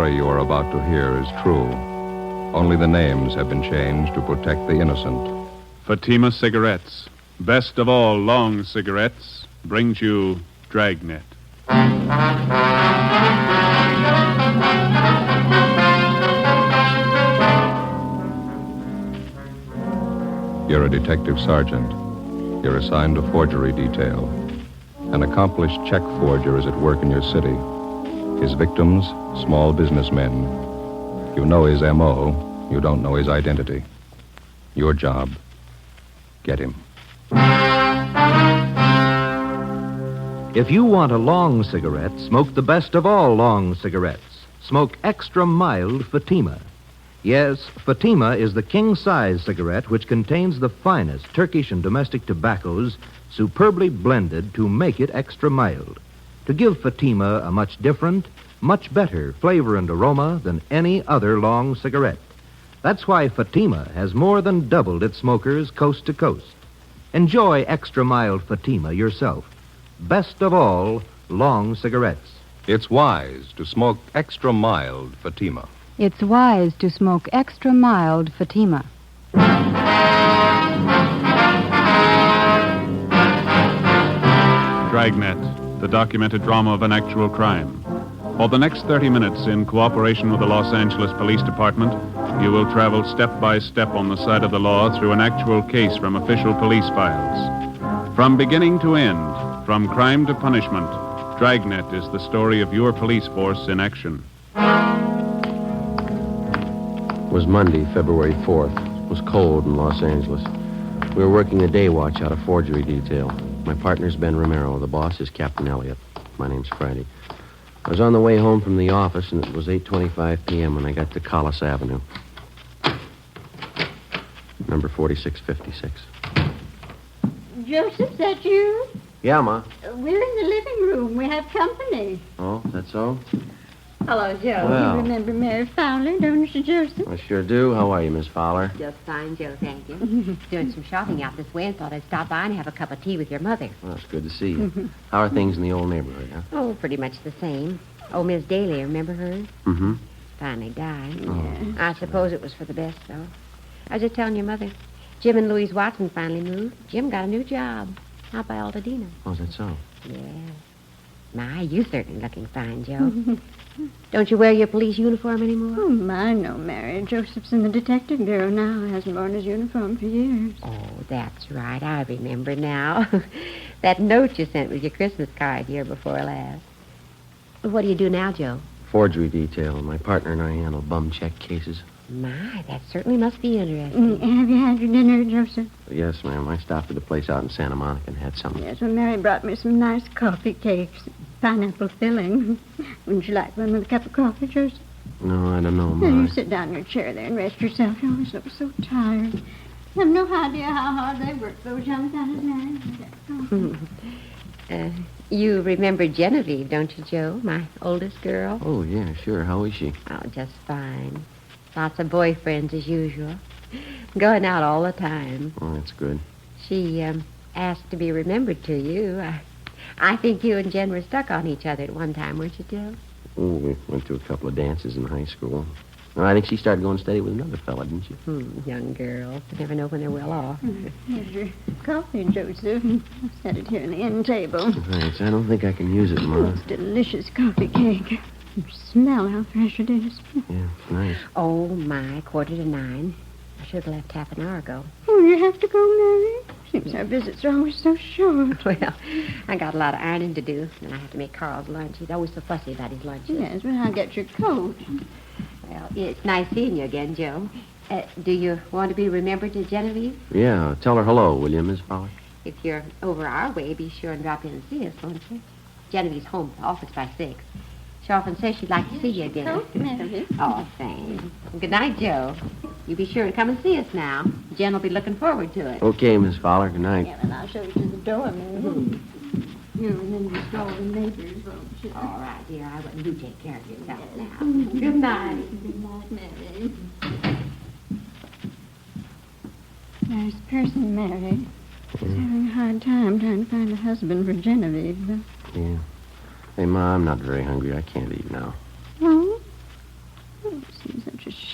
story you are about to hear is true. Only the names have been changed to protect the innocent. Fatima Cigarettes, best of all long cigarettes, brings you Dragnet. You're a detective sergeant. You're assigned to forgery detail. An accomplished check forger is at work in your city. His victims, small businessmen. You know his M.O., you don't know his identity. Your job, get him. If you want a long cigarette, smoke the best of all long cigarettes. Smoke extra mild Fatima. Yes, Fatima is the king-size cigarette which contains the finest Turkish and domestic tobaccos superbly blended to make it extra mild, to give Fatima a much different, much better flavor and aroma than any other long cigarette. That's why Fatima has more than doubled its smokers coast to coast. Enjoy extra mild Fatima yourself. Best of all, long cigarettes. It's wise to smoke extra mild Fatima. It's wise to smoke extra mild Fatima. Dragnet, the documented drama of an actual crime. For the next 30 minutes, in cooperation with the Los Angeles Police Department, you will travel step by step on the side of the law through an actual case from official police files. From beginning to end, from crime to punishment, Dragnet is the story of your police force in action. It was Monday, February 4th. It was cold in Los Angeles. We were working a day watch out of forgery detail. My partner's Ben Romero. The boss is Captain Elliott. My name's Friday. I was on the way home from the office, and it was 8:25 p.m. when I got to Collis Avenue. Number 4656. Joseph, is that you? Yeah, Ma. We're in the living room. We have company. Oh, that's so? Hello, Joe. Well. You remember Mary Fowler, don't you, Joseph? I sure do. How are you, Miss Fowler? Just fine, Joe, thank you. Doing some shopping out this way and thought I'd stop by and have a cup of tea with your mother. Well, it's good to see you. How are things in the old neighborhood, huh? Oh, pretty much the same. Oh, Miss Daly, remember her? Mm-hmm. Finally died. Oh. I suppose it was for the best, though. I was just telling your mother. Jim and Louise Watson finally moved. Jim got a new job out by Altadena. Oh, is that so? Yeah. My, you certainly looking fine, Joe. Don't you wear your police uniform anymore? Oh, my, no, Mary. Joseph's in the detective bureau now. Hasn't worn his uniform for years. Oh, that's right. I remember now. That note you sent with your Christmas card year before last. What do you do now, Joe? Forgery detail. My partner and I handle bum check cases. My, that certainly must be interesting. Have you had your dinner, Joseph? Yes, ma'am. I stopped at a place out in Santa Monica and had something. Yes, well, Mary brought me some nice coffee cakes. Pineapple filling. Wouldn't you like one with a cup of coffee, Joseph? No, I don't know, Now, Ma. you sit down in your chair there and rest yourself. You always look so tired. I have no idea how hard they work, those young fellas, Mary. You remember Genevieve, don't you, Joe? My oldest girl? Oh, yeah, sure. How is she? Oh, just fine. Lots of boyfriends as usual. Going out all the time. Oh, that's good. She asked to be remembered to you. I think you and Jen were stuck on each other at one time, weren't you, Joe? Oh, we went to a couple of dances in high school. And I think she started going steady with another fella, didn't she? Young girls. You never know when they're well off. Here's your coffee, Joseph. I've set it here on the end table. Thanks. I don't think I can use it, Ma. It's delicious coffee cake. You smell how fresh it is. Yeah, it's nice. Oh, my, 8:45. I should have left half an hour ago. Oh, you have to go, Mary? Seems our visits are always so short. Well, I got a lot of ironing to do, and I have to make Carl's lunch. He's always so fussy about his lunches. Yes, well, I'll get your coat. Well, it's nice seeing you again, Joe. Do you want to be remembered to Genevieve? Yeah, tell her hello, will you, Miss Fowler? If you're over our way, be sure and drop in and see us, won't you? Genevieve's home at the office by 6. She often says she'd like to see you again. Oh, Mary. Oh, thanks. Good night, Joe. You be sure to come and see us now. Jen will be looking forward to it. Okay, Miss Fowler. Good night. Yeah, and I'll show you to the door, Mary. You remember all the neighbors, won't you? All right, dear. I wouldn't do take care of yourself now. Good night. Good night, Mary. Nice person, Mary. She's having a hard time trying to find a husband for Genevieve. Yeah. Hey, Ma, I'm not very hungry. I can't eat now. Oh?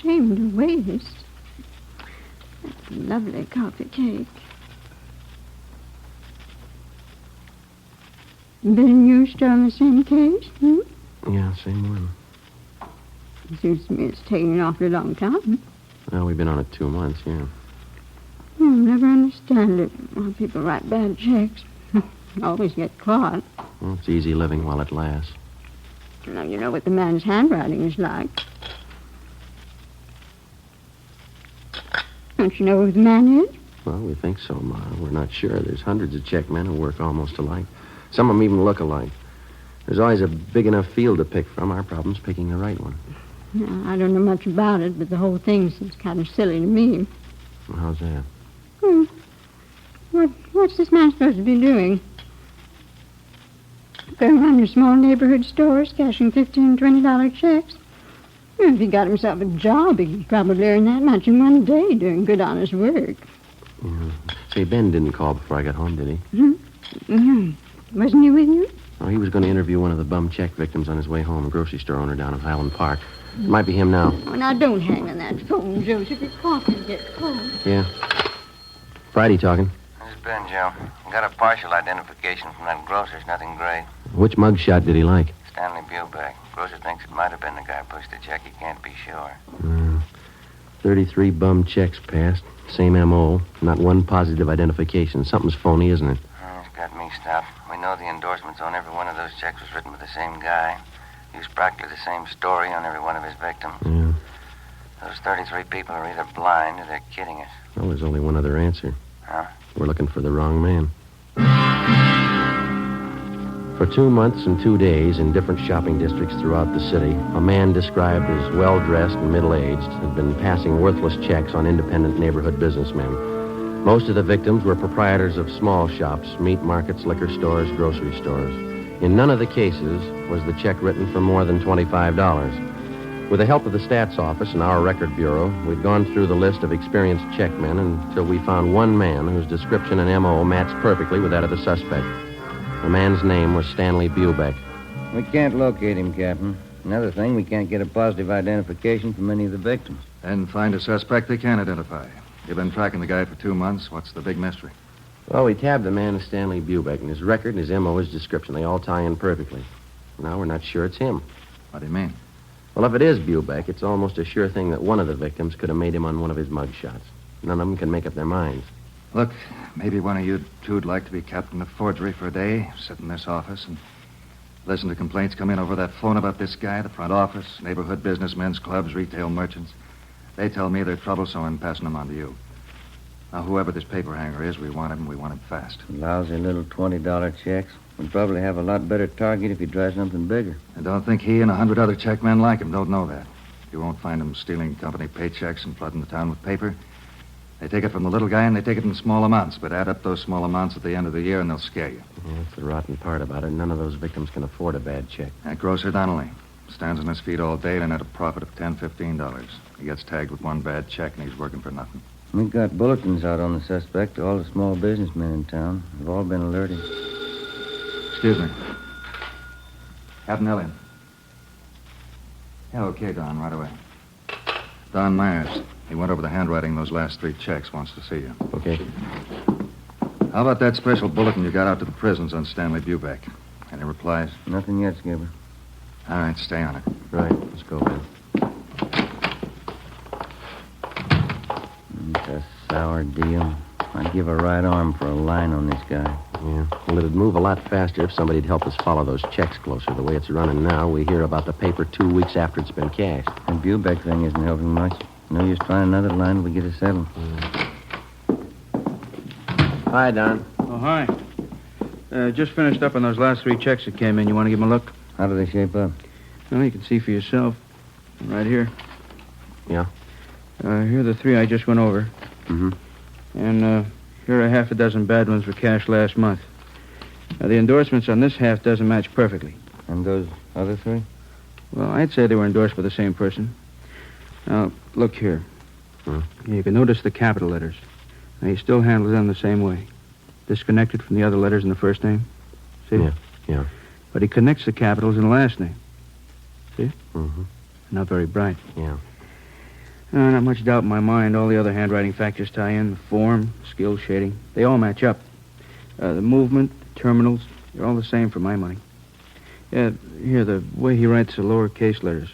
shame to waste. That's a lovely coffee cake. Been used on the same case, Yeah, same one. Seems to me it's taken an awfully long time. Well, we've been on it 2 months, yeah. I'll never understand it. Why people write bad checks. Always get caught. Well, it's easy living while it lasts. Now, you know what the man's handwriting is like. Don't you know who the man is? Well, we think so, Ma. We're not sure. There's hundreds of check men who work almost alike. Some of them even look alike. There's always a big enough field to pick from. Our problem's picking the right one. Now, I don't know much about it, but the whole thing seems kind of silly to me. Well, how's that? What's this man supposed to be doing? Going around your small neighborhood stores, cashing $15 and $20 checks? If he got himself a job, he could probably earn that much in one day doing good, honest work. Yeah. Say, Ben didn't call before I got home, did he? Wasn't he with you? Oh, he was going to interview one of the bum check victims on his way home, a grocery store owner down in Highland Park. It might be him now. Oh, now, don't hang on that phone, Joseph. Your coffee will get cold. Yeah. Friday talking. This is Ben, Joe. Got a partial identification from that grocer's, nothing great. Which mugshot did he like? Stanley Bubeck. Grocer thinks it might have been the guy who pushed the check. He can't be sure. 33 bum checks passed. Same M.O. Not one positive identification. Something's phony, isn't it? It's got me stopped. We know the endorsements on every one of those checks was written by the same guy. Used practically the same story on every one of his victims. Yeah. Those 33 people are either blind or they're kidding us. Well, there's only one other answer. Huh? We're looking for the wrong man. For 2 months and 2 days in different shopping districts throughout the city, a man described as well-dressed and middle-aged had been passing worthless checks on independent neighborhood businessmen. Most of the victims were proprietors of small shops, meat markets, liquor stores, grocery stores. In none of the cases was the check written for more than $25. With the help of the stats office and our record bureau, we'd gone through the list of experienced checkmen until we found one man whose description and M.O. matched perfectly with that of the suspect. The man's name was Stanley Bubeck. We can't locate him, Captain. Another thing, we can't get a positive identification from any of the victims. And find a suspect they can identify. You've been tracking the guy for 2 months. What's the big mystery? Well, we tabbed the man as Stanley Bubeck, and his record and his M.O., his description, they all tie in perfectly. Now we're not sure it's him. What do you mean? Well, if it is Bubeck, it's almost a sure thing that one of the victims could have made him on one of his mugshots. None of them can make up their minds. Look, maybe one of you two'd like to be captain of forgery for a day, sit in this office and listen to complaints come in over that phone about this guy, the front office, neighborhood businessmen's clubs, retail merchants. They tell me they're troublesome, I'm passing them on to you. Now, whoever this paper hanger is, we want him, and we want him fast. Lousy little $20 checks. We'd probably have a lot better target if he'd try something bigger. And don't think he and 100 other checkmen like him don't know that. You won't find him stealing company paychecks and flooding the town with paper. They take it from the little guy, and they take it in small amounts, but add up those small amounts at the end of the year, and they'll scare you. Yeah, that's the rotten part about it. None of those victims can afford a bad check. That grocer Donnelly stands on his feet all day and at a profit of $10, $15. He gets tagged with one bad check, and he's working for nothing. We've got bulletins out on the suspect to all the small businessmen in town. They've all been alerted. Excuse me. Captain Elliott. Yeah, okay, Don, right away. Don Myers. He went over the handwriting of those last 3 checks, wants to see you. Okay. How about that special bulletin you got out to the prisons on Stanley Bubeck? Any replies? Nothing yet, Skipper. All right, stay on it. Right, let's go, Ben. It's a sour deal. I'd give a right arm for a line on this guy. Yeah. Well, it'd move a lot faster if somebody'd help us follow those checks closer. The way it's running now, we hear about the paper 2 weeks after it's been cashed. The Bubeck thing isn't helping much. No use trying another line till we get it settled. Hi, Don. Oh, hi. Just finished up on those last 3 checks that came in. You want to give them a look? How do they shape up? Well, you can see for yourself. Right here. Yeah? Here are the 3 I just went over. Mm-hmm. And here are half a dozen bad ones for cash last month. The endorsements on this half dozen match perfectly. And those other 3? Well, I'd say they were endorsed by the same person. Now, look here. You can notice the capital letters. Now, he still handles them the same way. Disconnected from the other letters in the first name. See? Yeah. But he connects the capitals in the last name. See? Mm-hmm. Not very bright. Yeah. Not much doubt in my mind. All the other handwriting factors tie in. The form, skill, shading. They all match up. The movement, the terminals, they're all the same for my money. Yeah, here, the way he writes the lowercase letters.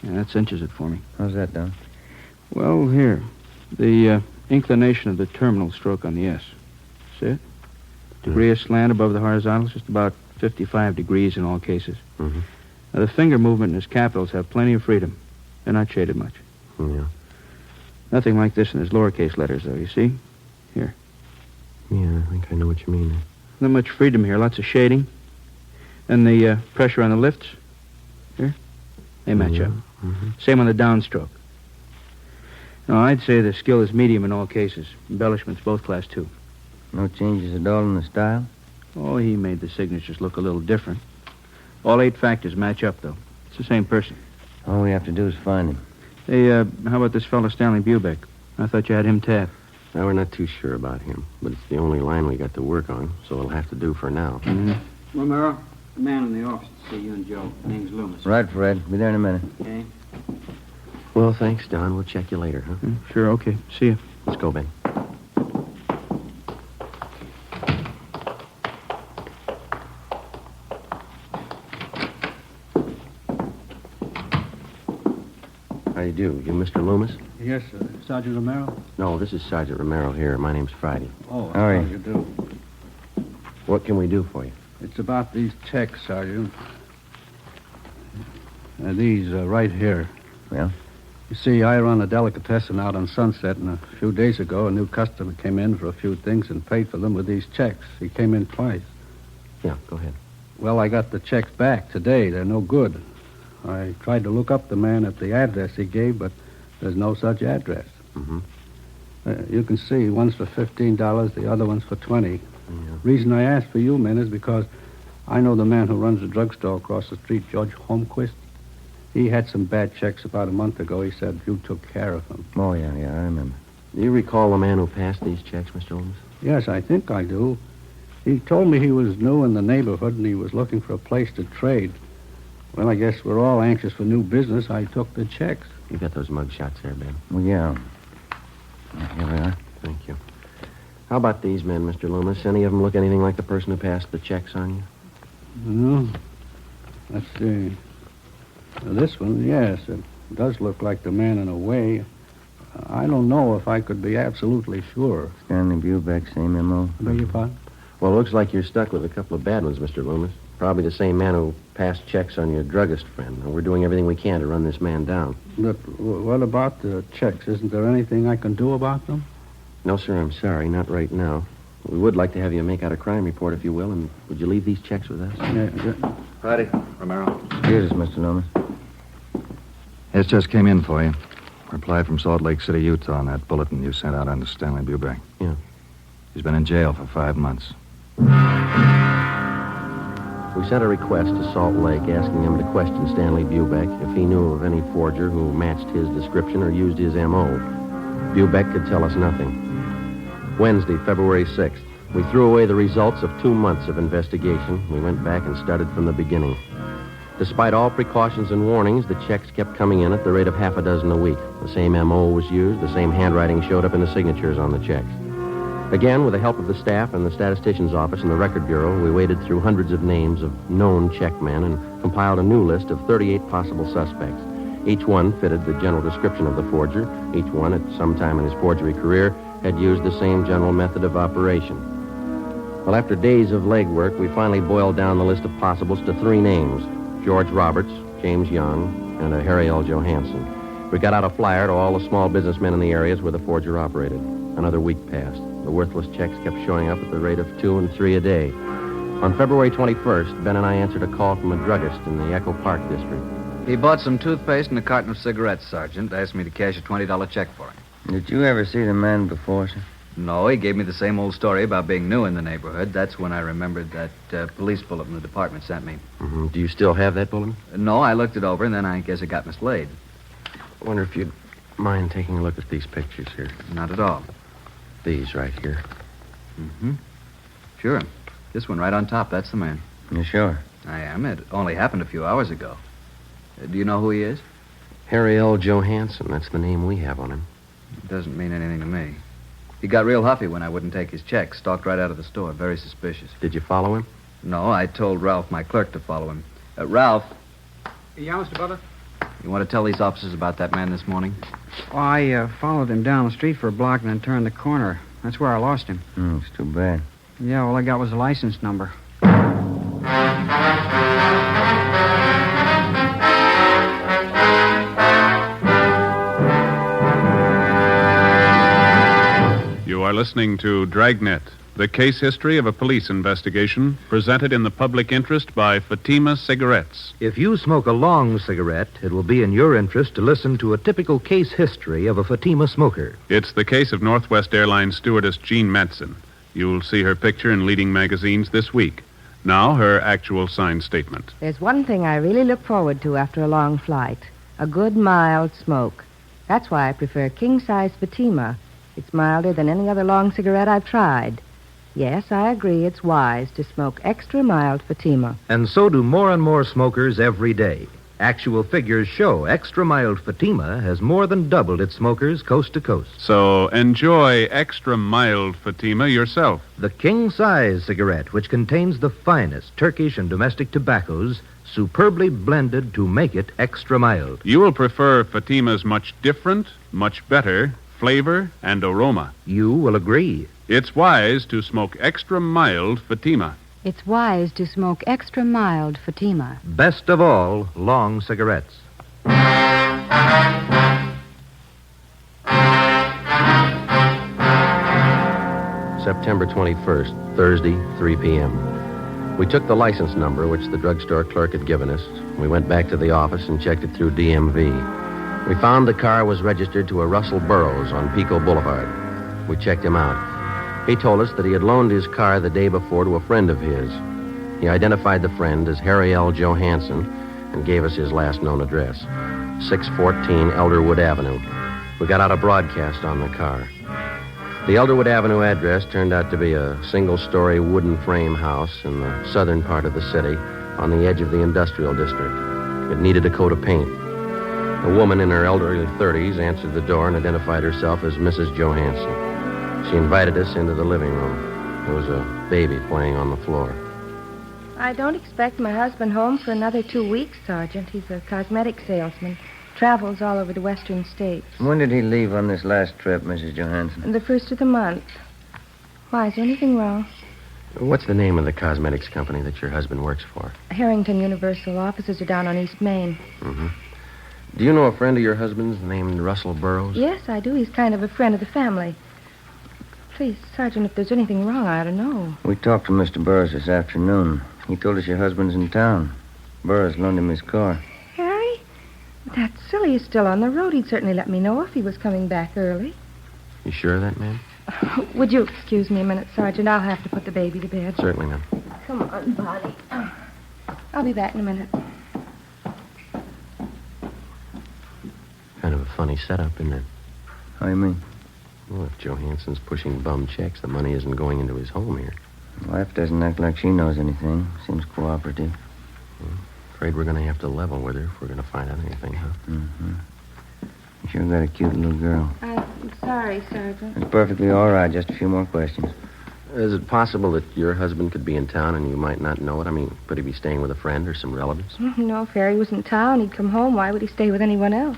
Yeah, that cinches it for me. How's that done? Well, here. The inclination of the terminal stroke on the S. See it? Degree of slant above the horizontals, just about 55 degrees in all cases. Mm-hmm. Now, the finger movement and his capitals have plenty of freedom. They're not shaded much. Yeah. Nothing like this in his lowercase letters, though, you see? Here. Yeah, I think I know what you mean. Not much freedom here, lots of shading. And the pressure on the lifts, here, they match up. Mm-hmm. Same on the downstroke. No, I'd say the skill is medium in all cases. Embellishments, both class 2. No changes at all in the style? Oh, he made the signatures look a little different. All 8 factors match up, though. It's the same person. All we have to do is find him. Hey, how about this fellow Stanley Bubeck? I thought you had him tapped. Now, we're not too sure about him, but it's the only line we got to work on, so it'll have to do for now. Mm-hmm. Romero, the man in the office to see you and Joe. Name's Loomis. Right, Fred. Be there in a minute. Okay. Well, thanks, Don. We'll check you later, huh? Sure, okay. See you. Let's go, Ben. How do you do? You Mr. Loomis? Yes, sir. Sergeant Romero? No, this is Sergeant Romero here. My name's Friday. Oh, How are how you? do you do? What can we do for you? It's about these checks, Sergeant. These right here. Well? You see, I run a delicatessen out on Sunset, and a few days ago, a new customer came in for a few things and paid for them with these checks. He came in twice. Yeah, go ahead. Well, I got the checks back today. They're no good. I tried to look up the man at the address he gave, but there's no such address. Mm-hmm. You can see, one's for $15, the other one's for $20. Yeah. Reason I asked for you men is because I know the man who runs the drugstore across the street, George Holmquist. He had some bad checks about a month ago. He said you took care of him. Oh, yeah, I remember. Do you recall the man who passed these checks, Mr. Loomis? Yes, I think I do. He told me he was new in the neighborhood and he was looking for a place to trade. Well, I guess we're all anxious for new business. I took the checks. You got those mug shots there, Ben? Well, yeah. Here we are. Thank you. How about these men, Mr. Loomis? Any of them look anything like the person who passed the checks on you? No. Let's see. This one, yes, it does look like the man in a way. I don't know if I could be absolutely sure. Stanley Bubeck, same M.O. Beg your pardon? Well, it looks like you're stuck with a couple of bad ones, Mr. Loomis. Probably the same man who passed checks on your druggist friend. And we're doing everything we can to run this man down. But what about the checks? Isn't there anything I can do about them? No, sir, I'm sorry. Not right now. We would like to have you make out a crime report, if you will, and would you leave these checks with us? Yeah. Friday, Romero. Here's us, Mr. Loomis. This just came in for you. Reply from Salt Lake City, Utah on that bulletin you sent out on Stanley Bubeck. Yeah. He's been in jail for 5 months. We sent a request to Salt Lake asking him to question Stanley Bubeck if he knew of any forger who matched his description or used his M.O. Bubeck could tell us nothing. Wednesday, February 6th. We threw away the results of 2 months of investigation. We went back and started from the beginning. Despite all precautions and warnings, the checks kept coming in at the rate of half a dozen a week. The same M.O. was used. The same handwriting showed up in the signatures on the checks. Again, with the help of the staff and the statistician's office and the record bureau, we waded through hundreds of names of known checkmen and compiled a new list of 38 possible suspects. Each one fitted the general description of the forger. Each one, at some time in his forgery career, had used the same general method of operation. Well, after days of legwork, we finally boiled down the list of possibles to 3 names: George Roberts, James Young, and a Harry L. Johansson. We got out a flyer to all the small businessmen in the areas where the forger operated. Another week passed. The worthless checks kept showing up at the rate of 2 and 3 a day. On February 21st, Ben and I answered a call from a druggist in the Echo Park district. He bought some toothpaste and a carton of cigarettes, Sergeant. Asked me to cash a $20 check for him. Did you ever see the man before, sir? No, he gave me the same old story about being new in the neighborhood. That's when I remembered that police bulletin the department sent me. Mm-hmm. Do you still have that bulletin? No, I looked it over, and then I guess it got mislaid. I wonder if you'd mind taking a look at these pictures here. Not at all. These right here. Mm-hmm. Sure. This one right on top, that's the man. You sure? I am. It only happened a few hours ago. Do you know who he is? Harry L. Johansson, that's the name we have on him. It doesn't mean anything to me. He got real huffy when I wouldn't take his check. Stalked right out of the store. Very suspicious. Did you follow him? No, I told Ralph, my clerk, to follow him. Ralph, Yeah, Mr. Butler? you want to tell these officers about that man this morning? Well, I followed him down the street for a block and then turned the corner. That's where I lost him. It's too bad. Yeah, all I got was a license number. You are listening to Dragnet, the case history of a police investigation, presented in the public interest by Fatima Cigarettes. If you smoke a long cigarette, it will be in your interest to listen to a typical case history of a Fatima smoker. It's the case of Northwest Airlines stewardess Jean Madsen. You'll see her picture in leading magazines this week. Now, her actual signed statement. There's one thing I really look forward to after a long flight. A good, mild smoke. That's why I prefer king-size Fatima. It's milder than any other long cigarette I've tried. Yes, I agree it's wise to smoke extra mild Fatima. And so do more and more smokers every day. Actual figures show extra mild Fatima has more than doubled its smokers coast to coast. So enjoy extra mild Fatima yourself. The king-size cigarette, which contains the finest Turkish and domestic tobaccos, superbly blended to make it extra mild. You will prefer Fatima's much different, much better flavor and aroma. You will agree. It's wise to smoke extra mild Fatima. It's wise to smoke extra mild Fatima. Best of all, long cigarettes. September 21st, Thursday, 3 p.m. We took the license number, which the drugstore clerk had given us. We went back to the office and checked it through DMV. We found the car was registered to a Russell Burroughs on Pico Boulevard. We checked him out. He told us that he had loaned his car the day before to a friend of his. He identified the friend as Harry L. Johansson and gave us his last known address, 614 Elderwood Avenue. We got out a broadcast on the car. The Elderwood Avenue address turned out to be a single-story wooden frame house in the southern part of the city on the edge of the industrial district. It needed a coat of paint. A woman in her elderly 30s answered the door and identified herself as Mrs. Johansson. She invited us into the living room. There was a baby playing on the floor. I don't expect my husband home for another 2 weeks, Sergeant. He's a cosmetic salesman. Travels all over the western states. When did he leave on this last trip, Mrs. Johansson? The first of the month. Why, is there anything wrong? What's the name of the cosmetics company that your husband works for? Harrington Universal. Offices are down on East Main. Mm-hmm. Do you know a friend of your husband's named Russell Burroughs? Yes, I do. He's kind of a friend of the family. Please, Sergeant, if there's anything wrong, I ought to know. We talked to Mr. Burroughs this afternoon. He told us your husband's in town. Burroughs loaned him his car. Harry? That's silly. He's still on the road. He'd certainly let me know if he was coming back early. You sure of that, ma'am? Would you excuse me a minute, Sergeant? I'll have to put the baby to bed. Certainly, ma'am. Come on, Bonnie. I'll be back in a minute. Kind of a funny setup, isn't it? How do you mean? Well, if Johansson's pushing bum checks, the money isn't going into his home here. Wife doesn't act like she knows anything. Seems cooperative. Afraid we're going to have to level with her if we're going to find out anything, huh? Mm-hmm. You sure got a cute little girl. I'm sorry, Sergeant. It's perfectly all right. Just a few more questions. Is it possible that your husband could be in town and you might not know it? I mean, could he be staying with a friend or some relatives? No, if Harry was in town, he'd come home. Why would he stay with anyone else?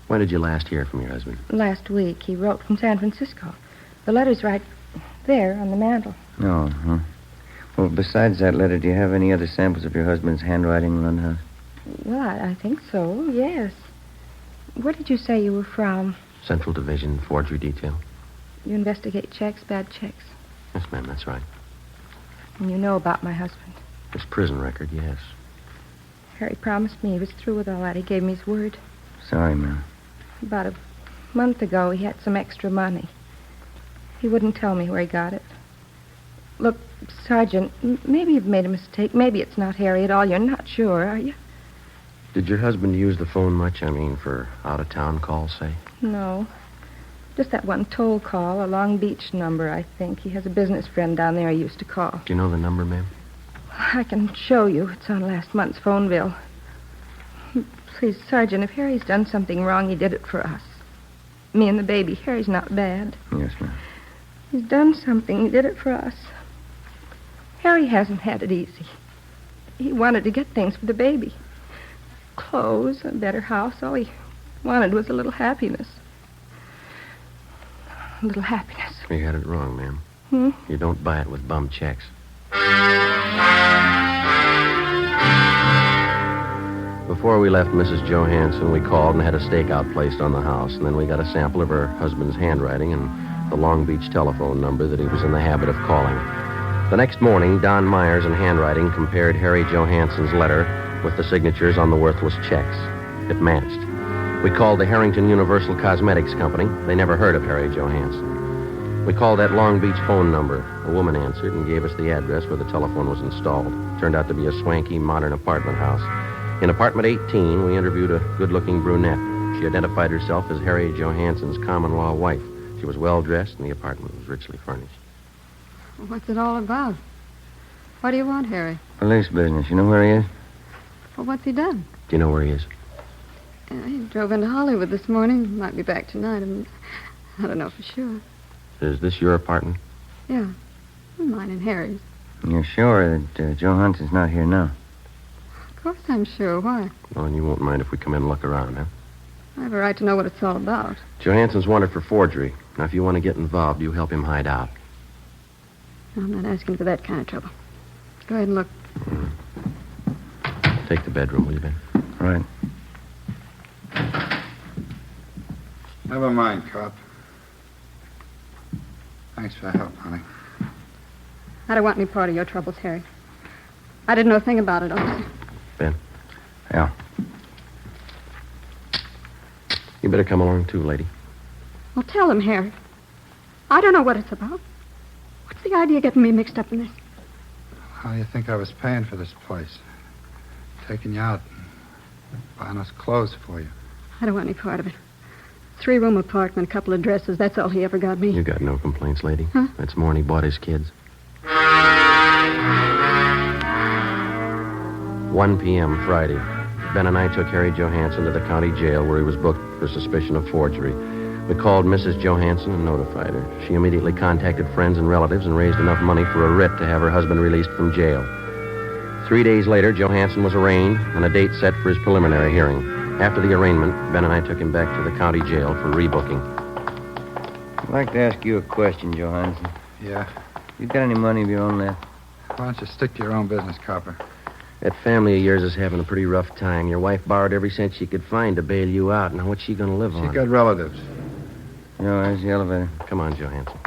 When did you last hear from your husband? Last week. He wrote from San Francisco. The letter's right there on the mantel. Oh, huh. Well, besides that letter, do you have any other samples of your husband's handwriting around the house? Well, I think so, yes. Where did you say you were from? Central Division, Forgery Detail. You investigate checks, bad checks. Yes, ma'am, that's right. And you know about my husband. His prison record, yes. Harry promised me he was through with all that. He gave me his word. Sorry, ma'am. About a month ago, he had some extra money. He wouldn't tell me where he got it. Look, Sergeant, maybe you've made a mistake. Maybe it's not Harry at all. You're not sure, are you? Did your husband use the phone much? I mean, for out-of-town calls, say? No. Just that one toll call, a Long Beach number, I think. He has a business friend down there he used to call. Do you know the number, ma'am? I can show you. It's on last month's phone bill. Please, Sergeant, if Harry's done something wrong, he did it for us. Me and the baby. Harry's not bad. Yes, ma'am. He's done something. He did it for us. Harry hasn't had it easy. He wanted to get things for the baby. Clothes, a better house. All he wanted was a little happiness. A little happiness. You had it wrong, ma'am. You don't buy it with bum checks. Before we left Mrs. Johansson, we called and had a stakeout placed on the house, and then we got a sample of her husband's handwriting and the Long Beach telephone number that he was in the habit of calling. The next morning, Don Myers in handwriting compared Harry Johansson's letter with the signatures on the worthless checks. It matched. We called the Harrington Universal Cosmetics Company. They never heard of Harry Johansson. We called that Long Beach phone number. A woman answered and gave us the address where the telephone was installed. Turned out to be a swanky, modern apartment house. In apartment 18, we interviewed a good-looking brunette. She identified herself as Harry Johansson's common-law wife. She was well-dressed, and the apartment was richly furnished. What's it all about? What do you want, Harry? Police business. You know where he is? Well, what's he done? Do you know where he is? He drove into Hollywood this morning. Might be back tonight. I don't know for sure. Is this your apartment? Yeah. Mine and Harry's. You're sure that Johansson's not here now? Of course I'm sure. Why? Well, and you won't mind if we come in and look around, huh? I have a right to know what it's all about. Johansson's wanted for forgery. Now, if you want to get involved, you help him hide out. I'm not asking for that kind of trouble. Go ahead and look. Take the bedroom, will you, Ben? Right. Never mind, cop. Thanks for the help, honey. I don't want any part of your troubles, Harry. I didn't know a thing about it, officer. Ben? Yeah. You better come along, too, lady. Well, tell him, Harry. I don't know what it's about. What's the idea of getting me mixed up in this? How do you think I was paying for this place? Taking you out and buying us clothes for you. I don't want any part of it. 3-room apartment, a couple of dresses. That's all he ever got me. You got no complaints, lady. Huh? That's more than he bought his kids. 1 p.m. Friday. Ben and I took Harry Johansson to the county jail where he was booked for suspicion of forgery. We called Mrs. Johansson and notified her. She immediately contacted friends and relatives and raised enough money for a writ to have her husband released from jail. 3 days later, Johansson was arraigned and a date set for his preliminary hearing. After the arraignment, Ben and I took him back to the county jail for rebooking. I'd like to ask you a question, Johansson. Yeah? You got any money of your own left? Why don't you stick to your own business, copper? That family of yours is having a pretty rough time. Your wife borrowed every cent she could find to bail you out. Now, what's she going to live on? She got relatives. No, there's the elevator. Come on, Johansson.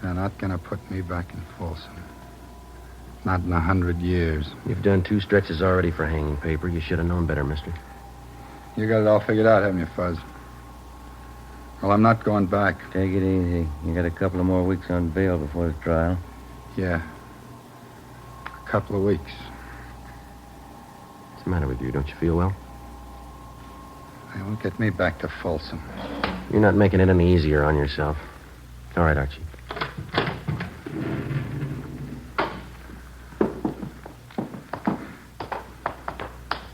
They're not going to put me back in Folsom. Not in 100 years. You've done 2 stretches already for hanging paper. You should have known better, mister. You got it all figured out, haven't you, Fuzz? Well, I'm not going back. Take it easy. You got a couple of more weeks on bail before the trial. Yeah. A couple of weeks. What's the matter with you? Don't you feel well? They won't get me back to Folsom. You're not making it any easier on yourself. All right, Archie.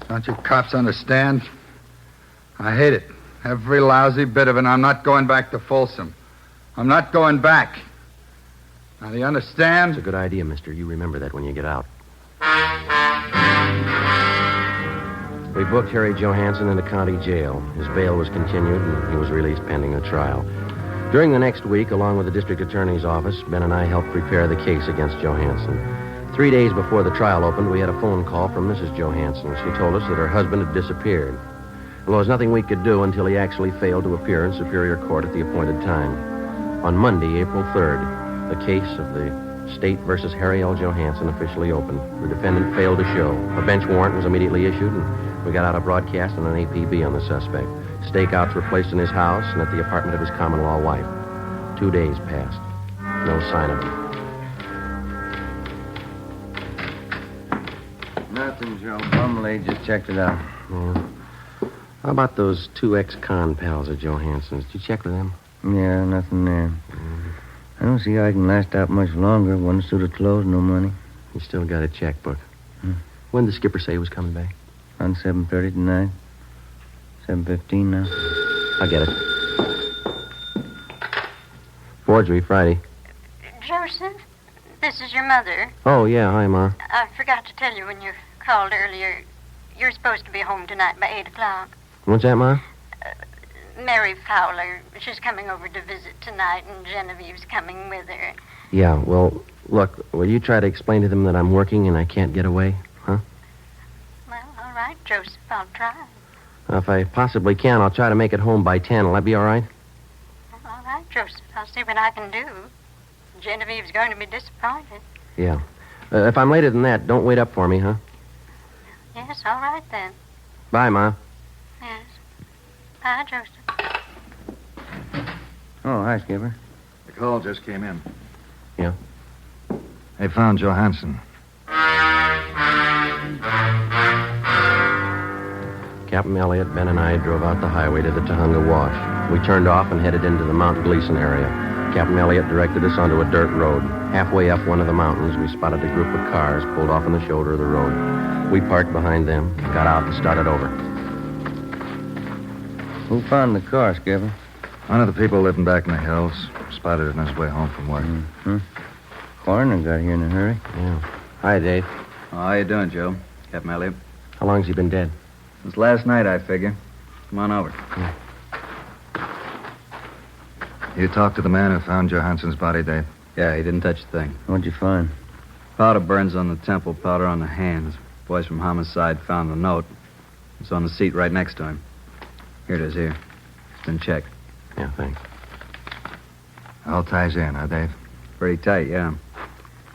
Don't you cops understand? I hate it. Every lousy bit of it. I'm not going back to Folsom. I'm not going back. Now, do you understand? It's a good idea, mister. You remember that when you get out. We booked Harry Johansson into county jail. His bail was continued, and he was released pending the trial. During the next week, along with the district attorney's office, Ben and I helped prepare the case against Johansson. 3 days before the trial opened, we had a phone call from Mrs. Johansson. She told us that her husband had disappeared. Well, there was nothing we could do until he actually failed to appear in Superior Court at the appointed time. On Monday, April 3rd, the case of the State versus Harry L. Johansson officially opened. The defendant failed to show. A bench warrant was immediately issued, and we got out a broadcast and an APB on the suspect. Stakeouts were placed in his house and at the apartment of his common-law wife. 2 days passed. No sign of him. Nothing, Joe. Bumley just checked it out. Yeah. How about those 2 ex-con pals of Johansson's? Did you check with them? Yeah, nothing there. don't see how I can last out much longer. One suit of clothes, no money. You still got a checkbook. When did the skipper say he was coming back? On 7:30 tonight. 7:15 now. I'll get it. Forgery, Friday. Joseph, this is your mother. Oh, yeah. Hi, Ma. I forgot to tell you when you called earlier. You're supposed to be home tonight by 8 o'clock. What's that, Ma? Mary Fowler, she's coming over to visit tonight, and Genevieve's coming with her. Yeah, well, look, will you try to explain to them that I'm working and I can't get away, huh? Well, all right, Joseph, I'll try. If I possibly can, I'll try to make it home by 10. Will that be all right? All right, Joseph, I'll see what I can do. Genevieve's going to be disappointed. Yeah. If I'm later than that, don't wait up for me, huh? Yes, all right then. Bye, Ma. Yes. Bye, Joseph. Oh, hi, Skipper. The call just came in. Yeah? They found Johansson. Captain Elliott, Ben, and I drove out the highway to the Tahunga Wash. We turned off and headed into the Mount Gleason area. Captain Elliott directed us onto a dirt road. Halfway up one of the mountains, we spotted a group of cars pulled off on the shoulder of the road. We parked behind them, got out, and started over. Who found the car, Skipper? One of the people living back in the hills. Spotted it on his way home from work. Mm-hmm. Coroner got here in a hurry. Yeah. Hi, Dave. Oh, how you doing, Joe? Captain Elliott. How long's he been dead? Since last night, I figure. Come on over. Yeah. You talked to the man who found Johansson's body, Dave? Yeah, he didn't touch a thing. What'd you find? Powder burns on the temple, powder on the hands. Boys from homicide found the note. It's on the seat right next to him. Here it is, here. It's been checked. Yeah, thanks. All ties in, huh, Dave? Pretty tight, yeah.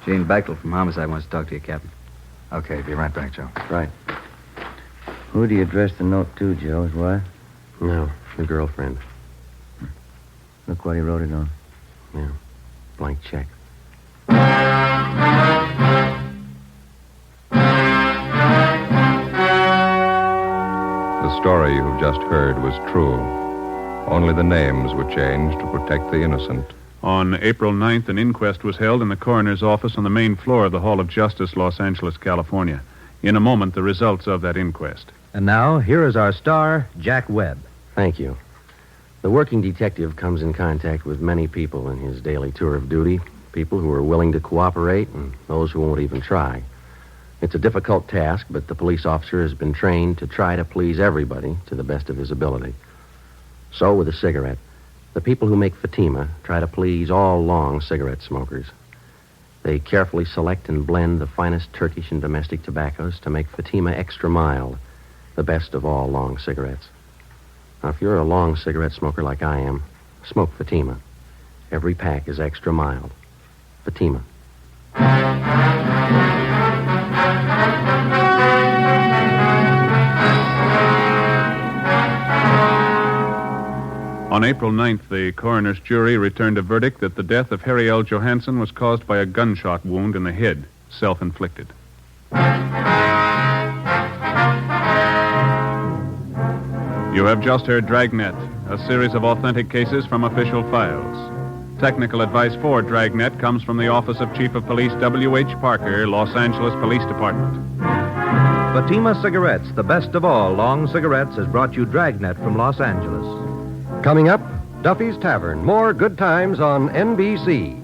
Gene Bechtel from homicide wants to talk to you, Captain. Okay, be right back, Joe. Right. Who do you address the note to, Joe? His wife? No, the girlfriend. Look what he wrote it on. Yeah, blank check. The story you've just heard was true. Only the names were changed to protect the innocent. On April 9th, an inquest was held in the coroner's office on the main floor of the Hall of Justice, Los Angeles, California. In a moment, the results of that inquest. And now, here is our star, Jack Webb. Thank you. The working detective comes in contact with many people in his daily tour of duty, people who are willing to cooperate and those who won't even try. It's a difficult task, but the police officer has been trained to try to please everybody to the best of his ability. So, with a cigarette, the people who make Fatima try to please all long cigarette smokers. They carefully select and blend the finest Turkish and domestic tobaccos to make Fatima extra mild, the best of all long cigarettes. Now, if you're a long cigarette smoker like I am, smoke Fatima. Every pack is extra mild. Fatima. On April 9th, the coroner's jury returned a verdict that the death of Harry L. Johansson was caused by a gunshot wound in the head, self-inflicted. You have just heard Dragnet, a series of authentic cases from official files. Technical advice for Dragnet comes from the Office of Chief of Police W.H. Parker, Los Angeles Police Department. Fatima Cigarettes, the best of all long cigarettes, has brought you Dragnet from Los Angeles. Coming up, Duffy's Tavern. More good times on NBC.